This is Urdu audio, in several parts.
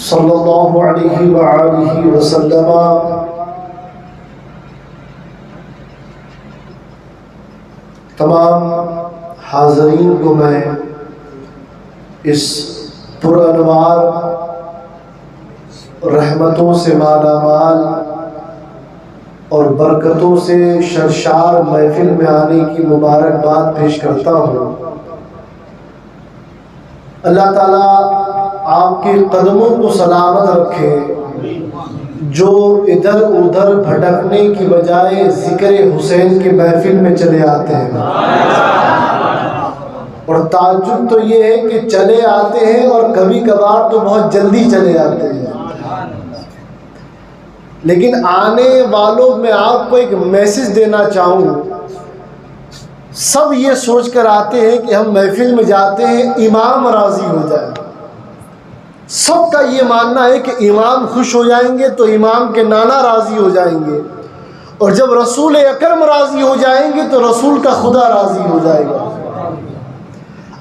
صلی اللہ علیہ وآلہ وسلم تمام حاضرین کو میں اس پرانوار رحمتوں سے مالا مال اور برکتوں سے شرشار محفل میں آنے کی مبارکباد پیش کرتا ہوں۔ اللہ تعالیٰ آپ کے قدموں کو سلامت رکھے، جو ادھر ادھر بھٹکنے کی بجائے ذکر حسین کے محفل میں چلے آتے ہیں۔ اور تعجب تو یہ ہے کہ چلے آتے ہیں اور کبھی کبھار تو بہت جلدی چلے آتے ہیں، لیکن آنے والوں میں آپ کو ایک میسج دینا چاہوں۔ سب یہ سوچ کر آتے ہیں کہ ہم محفل میں جاتے ہیں امام راضی ہو جائے، سب کا یہ ماننا ہے کہ امام خوش ہو جائیں گے تو امام کے نانا راضی ہو جائیں گے، اور جب رسول اکرم راضی ہو جائیں گے تو رسول کا خدا راضی ہو جائے گا۔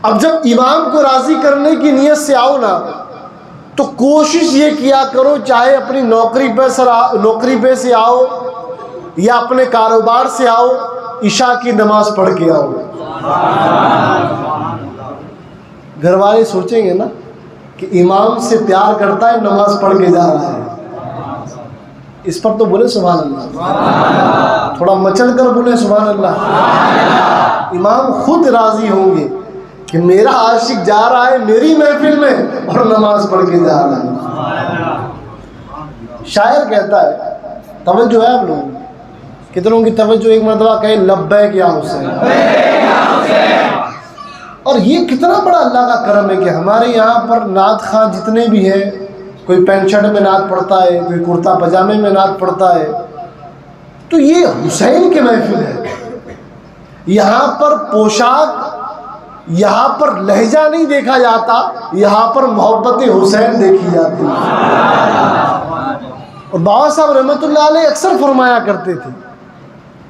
اب جب امام کو راضی کرنے کی نیت سے آؤ نا تو کوشش یہ کیا کرو، چاہے اپنی نوکری پہ سے آؤ یا اپنے کاروبار سے آؤ، عشاء کی نماز پڑھ کے آؤ۔ گھر والے سوچیں گے نا کہ امام سے پیار کرتا ہے، نماز پڑھ کے جا رہا ہے، اس پر تو بولے سبحان اللہ، تھوڑا مچل کر بولے سبحان اللہ۔ امام خود راضی ہوں گے کہ میرا عاشق جا رہا ہے میری محفل میں اور نماز پڑھ کے جا رہا ہے۔ شاعر کہتا ہے، توجہ ہے آپ لوگوں کتنوں کی توجہ؟ ایک مرتبہ کہے لبیک یا حسین۔ اور یہ کتنا بڑا اللہ کا کرم ہے کہ ہمارے یہاں پر نعت خواں جتنے بھی ہیں، کوئی پینٹ شرٹ میں نعت پڑھتا ہے، کوئی کرتا پجامے میں نعت پڑھتا ہے، تو یہ حسین کی محفل ہے۔ یہاں پر پوشاک، یہاں پر لہجہ نہیں دیکھا جاتا، یہاں پر محبت حسین دیکھی جاتی ہے۔ اور بابا صاحب رحمۃ اللہ علیہ اکثر فرمایا کرتے تھے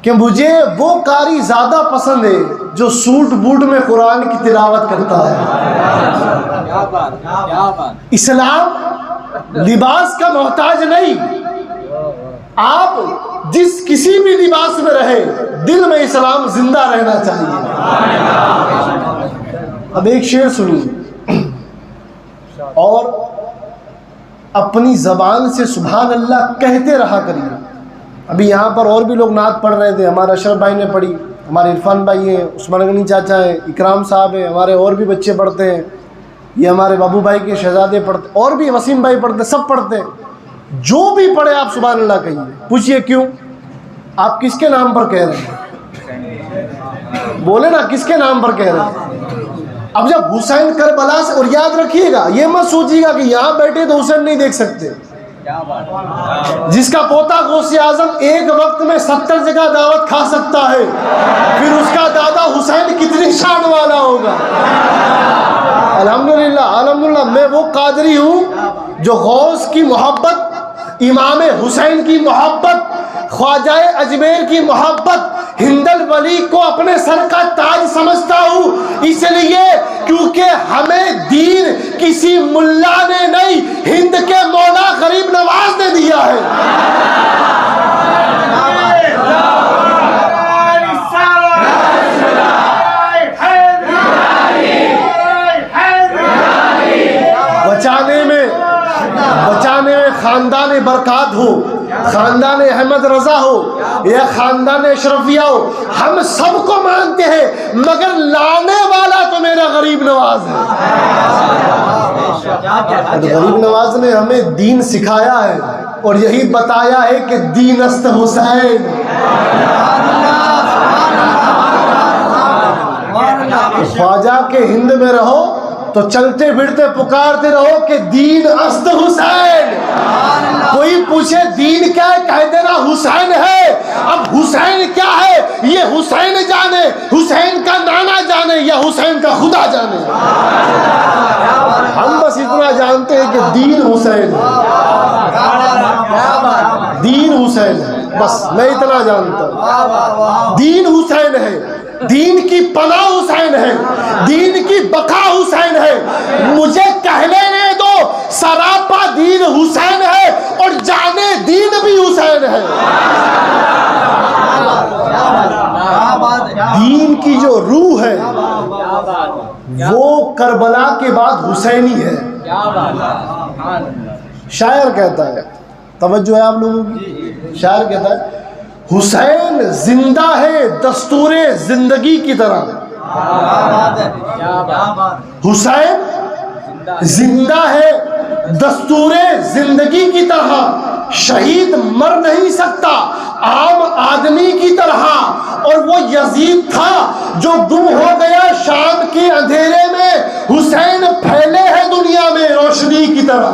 کہ مجھے وہ قاری زیادہ پسند ہے جو سوٹ بوٹ میں قرآن کی تلاوت کرتا ہے۔ اسلام لباس کا محتاج نہیں، آپ جس کسی بھی لباس میں رہے، دل میں اسلام زندہ رہنا چاہیے۔ اب ایک شعر سنیے اور اپنی زبان سے سبحان اللہ کہتے رہا کریے۔ ابھی یہاں پر اور بھی لوگ نعت پڑھ رہے تھے، ہمارے اشرف بھائی نے پڑھی، ہمارے عرفان بھائی ہیں، عثمان غنی چاچا ہیں، اکرام صاحب ہیں، ہمارے اور بھی بچے پڑھتے ہیں، یہ ہمارے بابو بھائی کے شہزادے پڑھتے، اور بھی وسیم بھائی پڑھتے، سب پڑھتے ہیں۔ جو بھی پڑھے آپ سبحان اللہ کہیے، پوچھئے کیوں؟ آپ کس کے نام پر کہہ رہے ہیں؟ بولے نا کس کے نام پر کہہ رہے ہیں؟ اب جب حسین کربلا سے، اور یاد رکھیے گا، یہ مت سوچیے گا کہ یہاں بیٹھے تو حسین نہیں دیکھ سکتے۔ جس کا پوتا غوث اعظم ایک وقت میں 70 جگہ دعوت کھا سکتا ہے، پھر اس کا دادا حسین کتنی شان والا ہوگا۔ الحمدللہ الحمدللہ، میں وہ قادری ہوں جو غوث کی محبت، امام حسین کی محبت، خواجہ اجمیر کی محبت، ہند الولی کو اپنے سر کا تاج سمجھتا ہوں، اس لیے کیونکہ ہمیں دین کسی ملا نے نہیں، ہند کے مولا غریب نواز نے دیا ہے۔ بچانے میں خاندان برکات ہو، خاندان احمد رضا ہو یا خاندان اشرفیہ ہو، ہم سب کو مانتے ہیں، مگر لانے والا تو میرا غریب نواز ہے۔ غریب نواز نے ہمیں دین سکھایا ہے اور یہی بتایا ہے کہ دین است حسین۔ خواجہ کے ہند میں رہو تو چلتے پھرتے پکارتے رہو کہ دین است حسین۔ کوئی پوچھے دین کیا ہے، کہہ دینا حسین ہے۔ اب حسین کیا ہے یہ حسین جانے، حسین کا نانا جانے یا حسین کا خدا جانے۔ ہم بس اتنا جانتے ہیں کہ دین حسین ہے، دین حسین ہے، بس میں اتنا جانتا ہوں۔ دین حسین ہے، دین کی پناہ حسین ہے، دین کی بقا حسین ہے۔ مجھے کہہ لینے دو سراپا دین حسین ہے اور جانے دین بھی حسین ہے. دین کی جو روح ہے وہ کربلا کے بعد حسینی ہے. شاعر کہتا ہے, توجہ ہے آپ لوگوں کی, شاعر کہتا ہے حسین زندہ ہے دستور زندگی کی طرح. حسین زندہ ہے دستور زندگی کی طرح, شہید مر نہیں سکتا عام آدمی کی طرح. اور وہ یزید تھا جو گم ہو گیا شام کے اندھیرے میں, حسین پھیلے ہے دنیا میں روشنی کی طرح.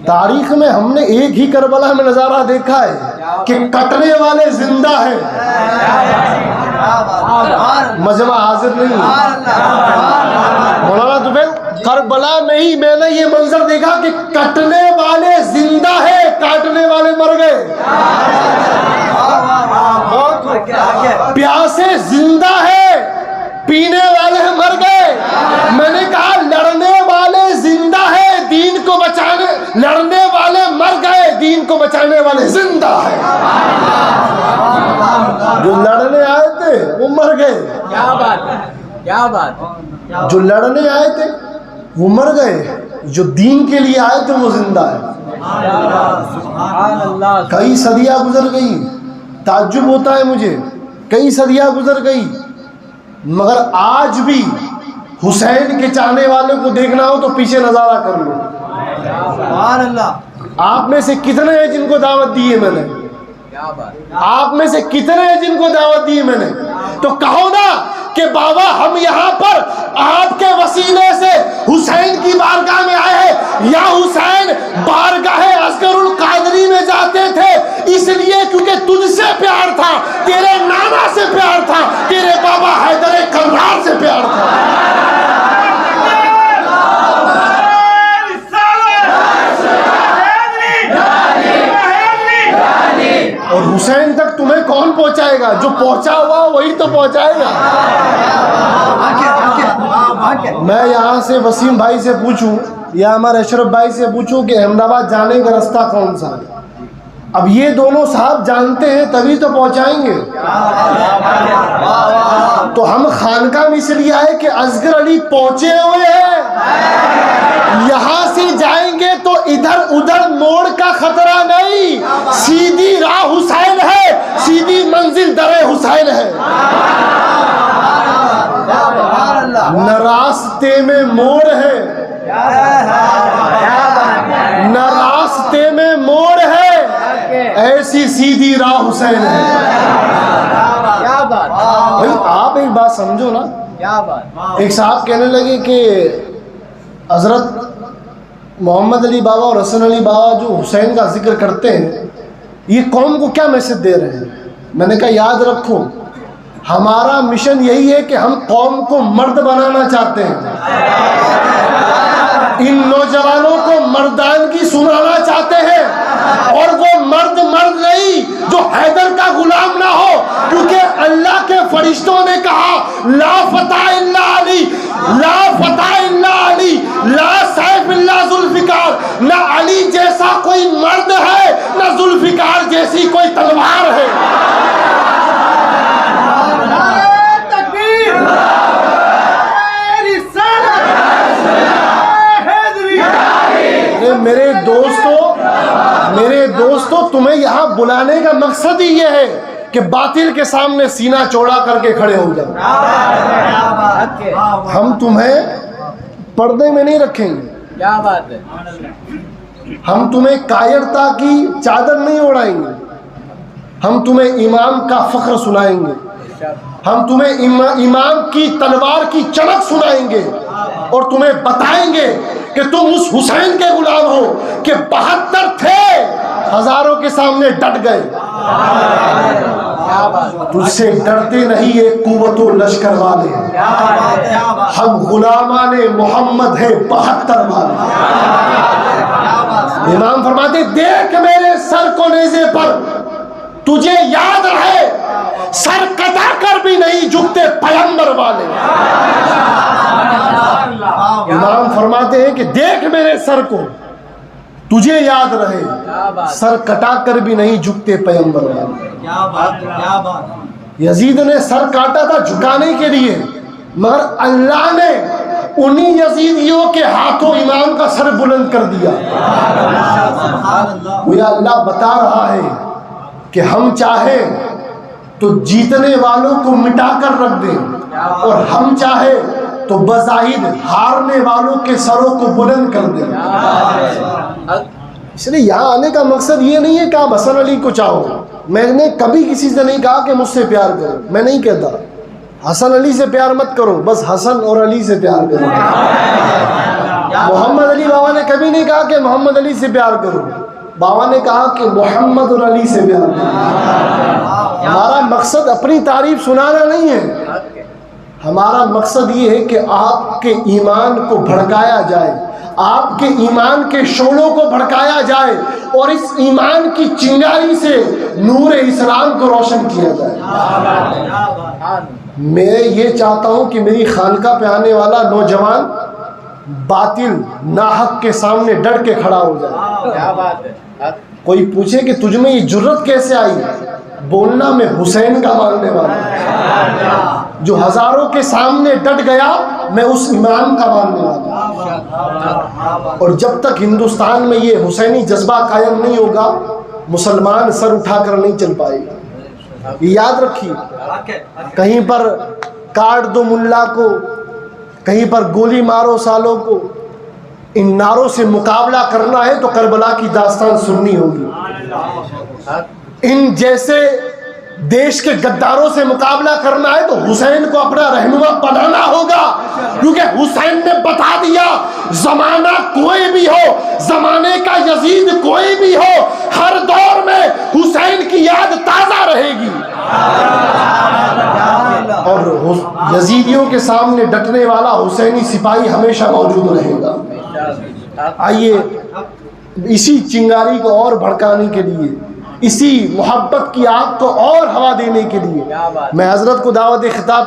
تاریخ میں ہم نے ایک ہی کربلا میں نظارہ دیکھا ہے کہ کٹنے والے زندہ ہیں. مجمع حاضر نہیں ہے. مولانا طفیل, کربلا میں ہی میں نے یہ منظر دیکھا کہ کٹنے والے زندہ ہیں, کاٹنے والے مر گئے. پیاسے زندہ ہے, پینے والے مر گئے. میں نے کہا لڑنے والے زندہ ہے, دین کو بچانے, لڑنے والے مر گئے, دین کو بچانے والے زندہ ہے. جو لڑنے آئے تھے وہ مر گئے. کیا بات ہے, کیا بات. جو لڑنے آئے تھے وہ مر گئے, جو دین کے لیے آئے تھے وہ زندہ ہے. کئی صدیاں گزر گئی, تعجب ہوتا ہے مجھے, کئی صدیاں گزر گئی, مگر آج بھی حسین کے چاہنے والوں کو دیکھنا ہو تو پیچھے نظارہ کر لو. آپ میں سے کتنے ہیں جن کو دعوت دی ہے میں نے؟ آپ میں سے کتنے ہیں جن کو دعوت دی ہے میں نے؟ تو کہو نا کہ بابا ہم یہاں پر آپ کے وسیلے سے حسین کی بارگاہ میں آئے ہیں. یا حسین بارگاہ اصغر القادری میں جاتے تھے اس لیے کیونکہ تجھ سے پیار تھا, تیرے نانا سے پیار تھا, تیرے بابا حیدر کرار سے پیار تھا. اور حسین تک تمہیں کون پہنچائے گا؟ جو پہنچا ہوا وہی تو پہنچائے گا. میں یہاں سے وسیم بھائی سے پوچھوں یا ہمارے اشرف بھائی سے پوچھوں کہ احمد آباد جانے کا رستہ کون سا ہے, اب یہ دونوں صاحب جانتے ہیں تبھی تو پہنچائیں گے. تو ہم خانقاہ میں اس لیے آئے کہ اصغر علی پہنچے ہوئے ہیں, یہاں سے جائیں گے تو ادھر ادھر موڑ کا خطرہ نہیں, سیدھی راہ حسین ہے, سیدھی منزل در حسین ہے. نہ راستے میں موڑ ہے, نہ راستے میں موڑ ہے, ایسی سیدھی راہ حسین ہے. بھائی آپ ایک بات سمجھو نا, ایک صاحب کہنے لگے کہ حضرت محمد علی بابا اور حسن علی بابا جو حسین کا ذکر کرتے ہیں یہ قوم کو کیا میسج دے رہے ہیں؟ میں نے کہا یاد رکھو ہمارا مشن یہی ہے کہ ہم قوم کو مرد بنانا چاہتے ہیں, ان نوجوانوں کو مردانگی سنانا چاہتے ہیں, اور وہ مرد نہیں جو حیدر کا غلام نہ ہو, کیونکہ اللہ کے فرشتوں نے کہا لا فتح الا علی, لا فتح الا علی, لا سیف الا ذوالفقار. نہ علی جیسا کوئی مرد ہے, نہ ذوالفقار جیسی کوئی تلوار ہے. میرے دوستو تمہیں یہاں بلانے کا مقصد ہی یہ ہے کہ باطل کے سامنے سینہ چوڑا کر کے کھڑے ہو جاؤ. ہم تمہیں پردے میں نہیں رکھیں گے, کیا بات ہے, ہم تمہیں کائرتا کی چادر نہیں اڑائیں گے, ہم تمہیں امام کا فخر سنائیں گے, ہم تمہیں امام کی تلوار کی چڑک سنائیں گے, اور تمہیں بتائیں گے کہ تم اس حسین کے غلام ہو کہ 72 تھے ہزاروں کے سامنے ڈٹ گئے. تجھ سے ڈرتے نہیں ایک قوت و لشکر والے, ہم غلامان محمد ہیں 72 والے. امام فرماتے دیکھ میرے سر کو نیزے پر, تجھے یاد رہے سر کٹا کر بھی نہیں جھکتے پیغمبر والے. امام فرماتے ہیں کہ دیکھ میرے سر کو, تجھے یاد رہے سر کٹا کر بھی نہیں جھکتے پیغمبر والے. یزید نے سر کاٹا تھا جھکانے کے لیے, مگر اللہ نے انہی یزیدیوں کے ہاتھوں امام کا سر بلند کر دیا. گویا اللہ بتا رہا ہے کہ ہم چاہیں تو جیتنے والوں کو مٹا کر رکھ دیں, اور ہم چاہیں تو بظاہر ہارنے والوں کے سروں کو بلند کر دیں. اس لیے یہاں آنے کا مقصد یہ نہیں ہے کہ آپ حسن علی کو چاہو. میں نے کبھی کسی سے نہیں کہا کہ مجھ سے پیار کرو, میں نہیں کہتا حسن علی سے پیار مت کرو, بس حسن اور علی سے پیار کرو. محمد علی بابا نے کبھی نہیں کہا کہ محمد علی سے پیار کرو, بابا نے کہا کہ محمد اور علی سے پیار کرو. ہمارا مقصد اپنی تعریف سنانا نہیں ہے, ہمارا مقصد یہ ہے کہ آپ کے ایمان کو بھڑکایا جائے, آپ کے ایمان کے شعلوں کو بھڑکایا جائے, اور اس ایمان کی چنگاری سے نور اسلام کو روشن کیا جائے. میں یہ چاہتا ہوں کہ میری خانقاہ پہ آنے والا نوجوان باطل ناحق کے سامنے ڈٹ کے کھڑا ہو جائے. کوئی پوچھے کہ تجھ میں یہ جرت کیسے آئی, بولنا میں حسین کا ماننے والا ہوں, جو ہزاروں کے سامنے ڈٹ گیا میں اس امام کا ماننے والا ہوں. اور جب تک ہندوستان میں یہ حسینی جذبہ قائم نہیں ہوگا, مسلمان سر اٹھا کر نہیں چل پائے گا. یہ یاد رکھیے, کہیں پر کاٹ دو ملا کو, کہیں پر گولی مارو سالوں کو, ان نعروں سے مقابلہ کرنا ہے تو کربلا کی داستان سننی ہوگی. ان جیسے دیش کے غداروں سے مقابلہ کرنا ہے تو حسین کو اپنا رہنما بنانا ہوگا, کیونکہ حسین نے بتا دیا زمانہ کوئی بھی ہو, زمانے کا یزید کوئی بھی ہو, ہر دور میں حسین کی یاد تازہ رہے گی. اور یزیدیوں کے سامنے ڈٹنے والا حسینی سپاہی ہمیشہ موجود رہے گا. آئیے اسی چنگاری کو اور بھڑکانے کے لیے, اسی محبت کی آگ کو اور ہوا دینے کے لیے میں حضرت کو دعوت خطاب